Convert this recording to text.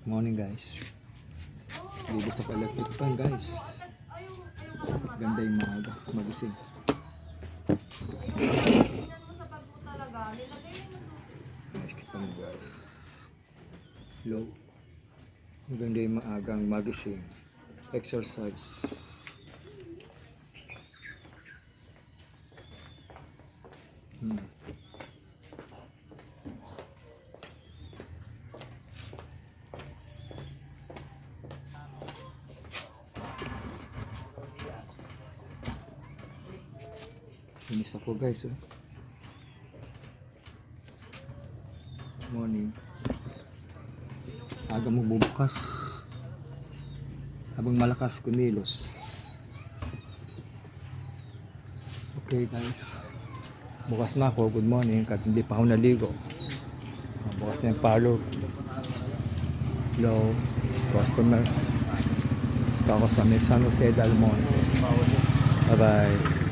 Morning guys. Lilis na electric fan guys. Ganda yung maaga. Magising. Guys, kita mo guys. Low. Ganda yung maagang magising. Exercise. Inis ako guys. Morning. Aga magbubukas. Habang malakas kumilos. Okay guys. Bukas na ako. Good morning. Kahit hindi pa ako naligo. Bukas na yung parlor. Hello. Customer. Ito ako sa San Jose Dalmon. Bye bye.